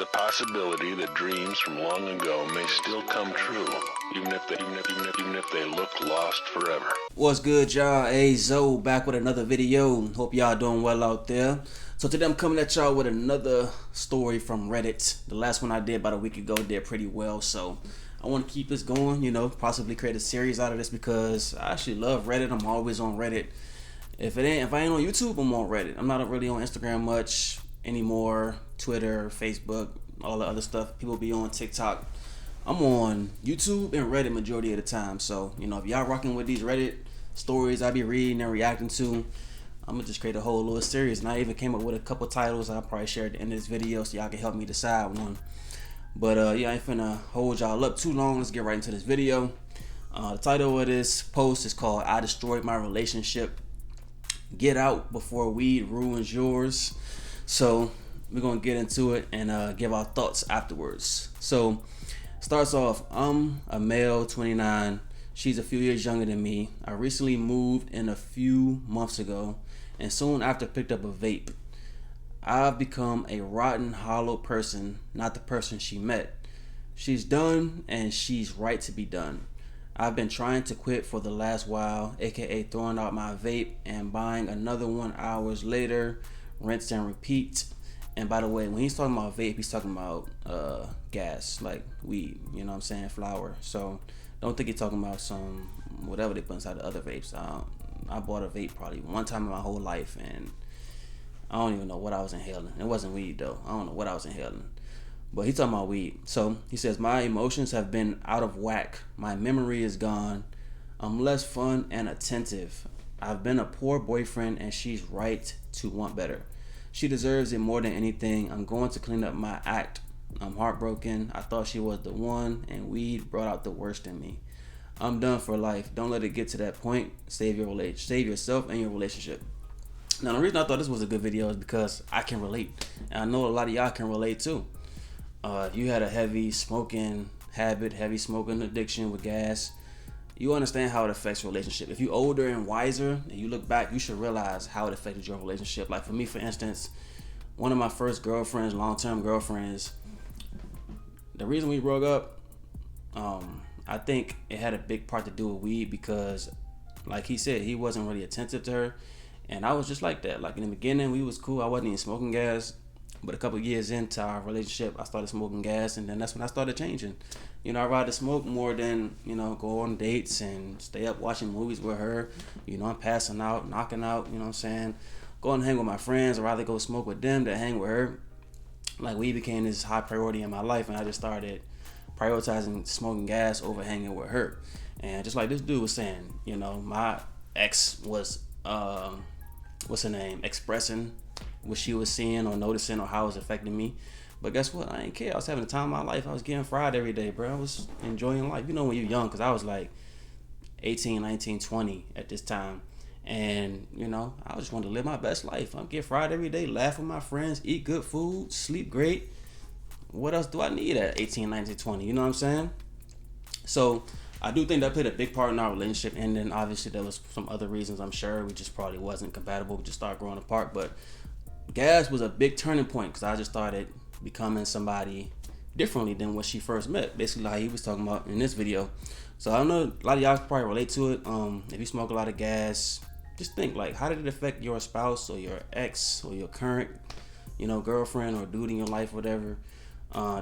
the possibility that dreams from long ago may still come true, even if they look lost forever. What's good, y'all? Ayezo back with another video. Hope y'all doing well out there. So today I'm coming at y'all with another story from Reddit. The last one I did about a week ago did pretty well, so I want to keep this going, possibly create a series out of this because I actually love Reddit. I'm always on Reddit. If I ain't on YouTube, I'm on Reddit. I'm not really on Instagram much anymore, Twitter, Facebook, all the other stuff. People be on TikTok. I'm on YouTube and Reddit majority of the time. So, if y'all rocking with these Reddit stories I be reading and reacting to, I'm gonna just create a whole little series. And I even came up with a couple titles I'll probably share at the end of this video so y'all can help me decide one. But I ain't finna hold y'all up too long. Let's get right into this video. The title of this post is called "I Destroyed My Relationship. Get out before weed ruins yours." So we're gonna get into it and give our thoughts afterwards. So starts off, I'm a male, 29. She's a few years younger than me. I recently moved in a few months ago and soon after picked up a vape. I've become a rotten, hollow person, not the person she met. She's done and she's right to be done. I've been trying to quit for the last while, aka throwing out my vape and buying another one hours later, rinse and repeat. And by the way, when he's talking about vape, he's talking about gas, like weed, flower. So don't think he's talking about some whatever they put inside the other vapes. I bought a vape probably one time in my whole life, and I don't even know what I was inhaling. It wasn't weed though. I don't know what I was inhaling. But he's talking about weed. So he says, my emotions have been out of whack. My memory is gone. I'm less fun and attentive. I've been a poor boyfriend and she's right to want better. She deserves it more than anything. I'm going to clean up my act. I'm heartbroken. I thought she was the one and weed brought out the worst in me. I'm done for life. Don't let it get to that point. Save yourself and your relationship. Now the reason I thought this was a good video is because I can relate. And I know a lot of y'all can relate too. If you had a heavy smoking habit, heavy smoking addiction with gas, you understand how it affects relationship. If you're older and wiser and you look back, you should realize how it affected your relationship. Like for me, for instance, one of my first girlfriends, long-term girlfriends, the reason we broke up, I think it had a big part to do with weed because, like he said, he wasn't really attentive to her. And I was just like that. Like in the beginning, we was cool. I wasn't even smoking gas. But a couple of years into our relationship, I started smoking gas, and then that's when I started changing. I'd rather smoke more than, go on dates and stay up watching movies with her. I'm passing out, knocking out, Go and hang with my friends. I'd rather go smoke with them than hang with her. Like, weed became this high priority in my life, and I just started prioritizing smoking gas over hanging with her. And just like this dude was saying, my ex was, what's her name, expressing what she was seeing or noticing or how it was affecting me. But guess what? I ain't care. I was having the time of my life. I was getting fried every day, bro. I was enjoying life. When you're young, because I was like 18, 19, 20 at this time. And, I just wanted to live my best life. I'm getting fried every day, laugh with my friends, eat good food, sleep great. What else do I need at 18, 19, 20? You know what I'm saying? So I do think that played a big part in our relationship. And then obviously there was some other reasons, I'm sure. We just probably wasn't compatible. We just started growing apart. But gas was a big turning point because I just started becoming somebody differently than what she first met. Basically, like he was talking about in this video. So I know a lot of y'all probably relate to it. If you smoke a lot of gas, just think like, how did it affect your spouse or your ex or your current, girlfriend or dude in your life, whatever.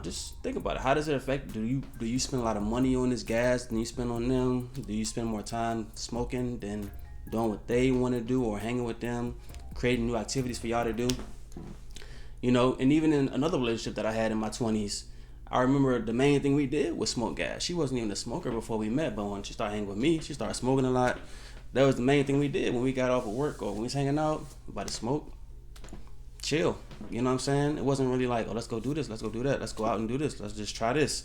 Just think about it. How does it affect? Do you spend a lot of money on this gas than you spend on them? Do you spend more time smoking than doing what they want to do or hanging with them, creating new activities for y'all to do? And even in another relationship that I had in my 20s, I remember the main thing we did was smoke gas. She wasn't even a smoker before we met, but when she started hanging with me, she started smoking a lot. That was the main thing we did when we got off of work or when we was hanging out. About to smoke, chill. You know what I'm saying? It wasn't really like, oh, let's go do this, let's go do that, let's go out and do this, let's just try this.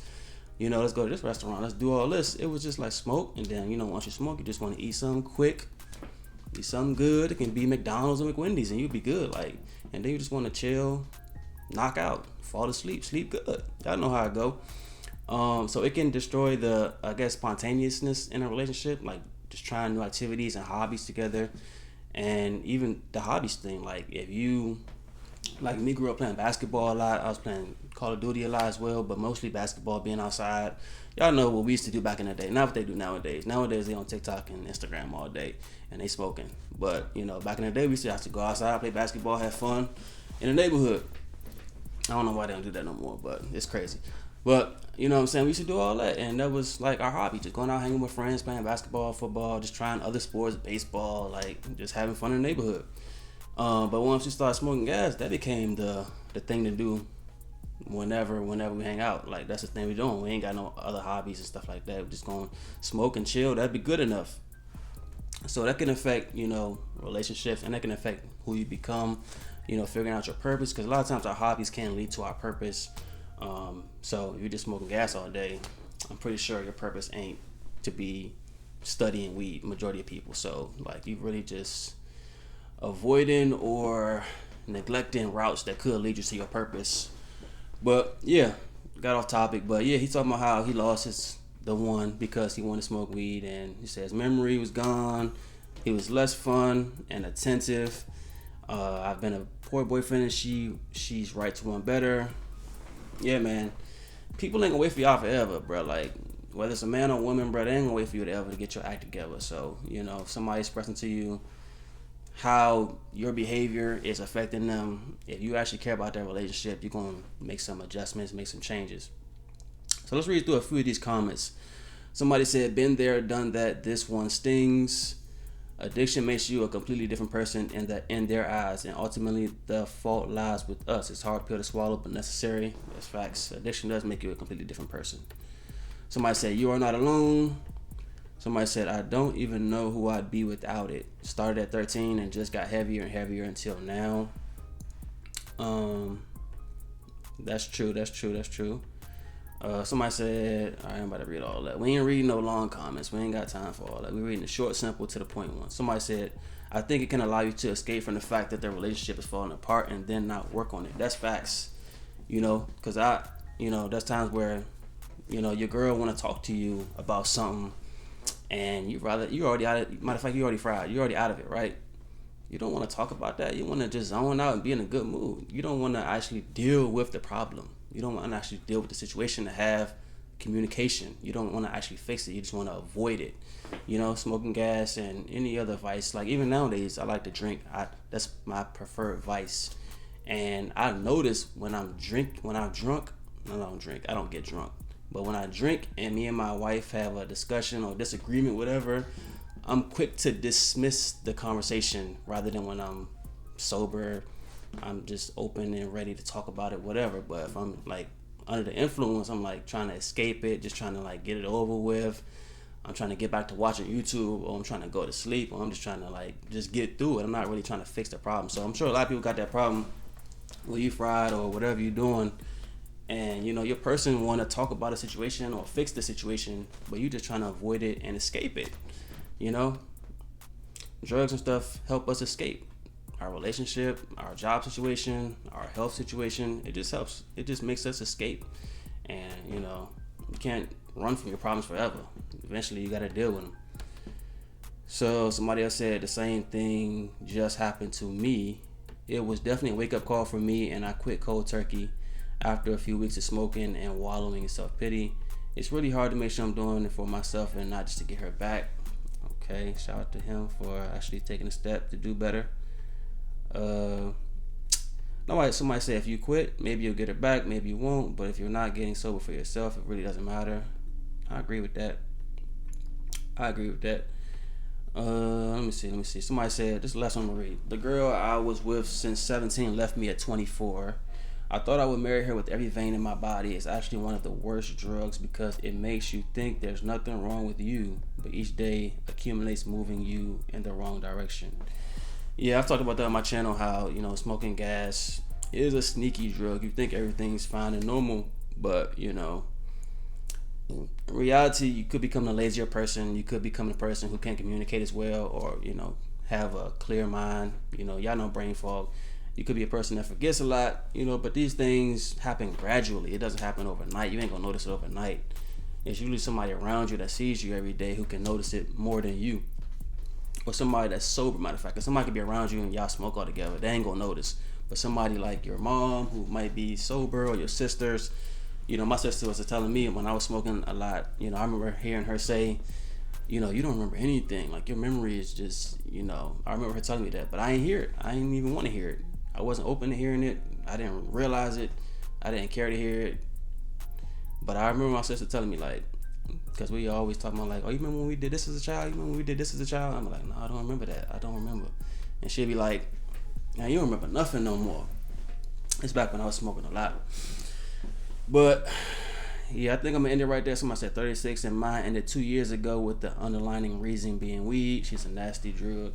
Let's go to this restaurant, let's do all this. It was just like smoke, and then, once you smoke, you just want to eat something quick, eat something good. It can be McDonald's or McWendy's, and you'll be good. Like, and then you just want to chill, knock out, fall asleep, sleep good. Y'all know how it go. So it can destroy the, spontaneousness in a relationship, like just trying new activities and hobbies together. And even the hobbies thing, like if you Like me, grew up playing basketball a lot. I was playing Call of Duty a lot as well, but mostly basketball, being outside. Y'all know what we used to do back in the day. Not what they do nowadays. Nowadays they on TikTok and Instagram all day and they smoking. But back in the day we used to have to go outside, play basketball, have fun in the neighborhood. I don't know why they don't do that no more, but it's crazy. But you know what I'm saying? We used to do all that, and that was like our hobby, just going out hanging with friends, playing basketball, football, just trying other sports, baseball, like just having fun in the neighborhood. But once we started smoking gas, that became the thing to do whenever we hang out. Like that's the thing we're doing. We ain't got no other hobbies and stuff like that. We're just going to smoke and chill. That'd be good enough. So that can affect, relationships, and that can affect who you become, figuring out your purpose. Because a lot of times our hobbies can lead to our purpose. So if you're just smoking gas all day, I'm pretty sure your purpose ain't to be studying weed, majority of people. So like you really just avoiding or neglecting routes that could lead you to your purpose. But yeah, got off topic. But yeah, he's talking about how he lost the one because he wanted to smoke weed, and he says memory was gone. He was less fun and attentive. I've been a poor boyfriend, and she's right to one better. Yeah, man. People ain't gonna wait for y'all forever, bro. Like, whether it's a man or woman, bro, they ain't gonna wait for you to ever to get your act together. So, if somebody's expressing to you how your behavior is affecting them, if you actually care about that relationship, you're gonna make some adjustments, make some changes. So let's read through a few of these comments. Somebody said, been there, done that, this one stings. Addiction makes you a completely different person in their eyes, and ultimately the fault lies with us. It's a hard pill to swallow, but necessary. That's facts. Addiction does make you a completely different person. Somebody said, you are not alone. Somebody said, I don't even know who I'd be without it. Started at 13 and just got heavier and heavier until now. That's true. Somebody said, all right, I'm about to read all that. We ain't reading no long comments. We ain't got time for all that. We're reading the short, simple, to the point one. Somebody said, I think it can allow you to escape from the fact that their relationship is falling apart and then not work on it. That's facts. Because there's times where, your girl want to talk to you about something and you already out of, matter of fact, you already fried. You're already out of it, right? You don't want to talk about that. You want to just zone out and be in a good mood. You don't want to actually deal with the problem. You don't want to actually deal with the situation to have communication. You don't want to actually fix it. You just want to avoid it. Smoking gas and any other vice. Like even nowadays, I like to drink. That's my preferred vice. And I notice when I'm drunk, no, I don't drink. I don't get drunk. But when I drink and me and my wife have a discussion or disagreement, whatever, I'm quick to dismiss the conversation rather than when I'm sober. I'm just open and ready to talk about it, whatever. But if I'm like under the influence, I'm like trying to escape it, just trying to like get it over with. I'm trying to get back to watching YouTube, or I'm trying to go to sleep, or I'm just trying to like just get through it. I'm not really trying to fix the problem. So I'm sure a lot of people got that problem where you fried or whatever you're doing, and your person want to talk about a situation or fix the situation, but you just trying to avoid it and escape it. Drugs and stuff help us escape our relationship, our job situation, our health situation. It just helps. It just makes us escape. And, you can't run from your problems forever. Eventually, you got to deal with them. So somebody else said the same thing just happened to me. It was definitely a wake-up call for me, and I quit cold turkey after a few weeks of smoking and wallowing in self-pity. It's really hard to make sure I'm doing it for myself and not just to get her back. Okay, shout out to him for actually taking a step to do better. Somebody said if you quit, maybe you'll get it back, maybe you won't. But if you're not getting sober for yourself, it really doesn't matter. I agree with that. Let me see. Somebody said, this is the last one I'm gonna read. The girl I was with since 17 left me at 24. I thought I would marry her with every vein in my body. It's actually one of the worst drugs because it makes you think there's nothing wrong with you, but each day accumulates, moving you in the wrong direction. Yeah, I've talked about that on my channel, how, smoking gas is a sneaky drug. You think everything's fine and normal, but, in reality, you could become a lazier person. You could become a person who can't communicate as well, or, have a clear mind. Y'all know brain fog. You could be a person that forgets a lot, but these things happen gradually. It doesn't happen overnight. You ain't gonna notice it overnight. It's usually somebody around you that sees you every day who can notice it more than you. Or somebody that's sober, matter of fact. Cause somebody could be around you and y'all smoke all together. They ain't gonna notice. But somebody like your mom who might be sober, or your sisters, my sister was telling me when I was smoking a lot, I remember hearing her say, you don't remember anything. Like, your memory is just, I remember her telling me that, but I ain't hear it. I didn't even want to hear it. I wasn't open to hearing it. I didn't realize it. I didn't care to hear it. But I remember my sister telling me, like, because we always talking about, like, oh, you remember when we did this as a child? You remember when we did this as a child? I'm like, no, I don't remember that. I don't remember. And she'd be like, now you don't remember nothing no more. It's back when I was smoking a lot. But yeah, I think I'm gonna end it right there. Somebody said 36, and mine ended 2 years ago with the underlying reason being weed. She's a nasty drug.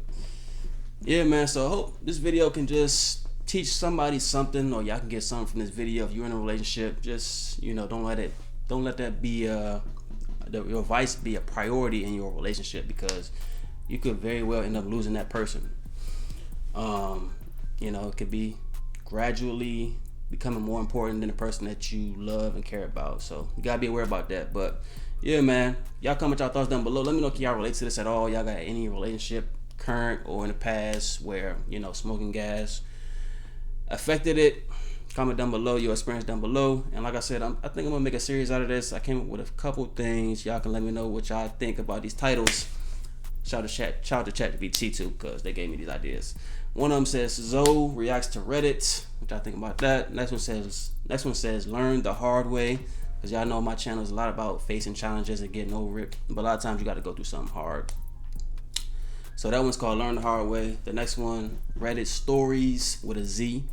Yeah, man. So I hope this video can just teach somebody something, or y'all can get something from this video. If you're in a relationship, just don't let that be your vice be a priority in your relationship, because you could very well end up losing that person. It could be gradually becoming more important than the person that you love and care about. So you gotta be aware about that. But yeah, man, y'all comment y'all thoughts down below. Let me know if y'all relate to this at all. Y'all got any relationship, current or in the past, where smoking gas affected it? Comment down below your experience down below. And like I said, I think I'm gonna make a series out of this. I came up with a couple things. Y'all can let me know what y'all think about these titles. Shout out to ChatGPT too, because they gave me these ideas. One of them says Zoe reacts to Reddit, which I think about that. Next one says learn the hard way, because y'all know my channel is a lot about facing challenges and getting over it. But a lot of times you got to go through something hard. So that one's called learn the hard way. The next one, Reddit stories with a Z,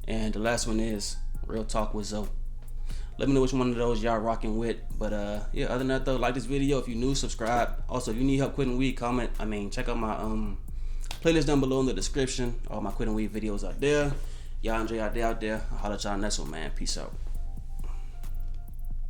and the last one is real talk with Zoe. Let me know which one of those y'all rocking with. But yeah, other than that though, like this video. If you're new, subscribe. Also, if you need help quitting weed, check out my playlist down below in the description. All my quitting weed videos out there. Y'all enjoy your day out there. I'll holler at y'all next one, man. Peace out.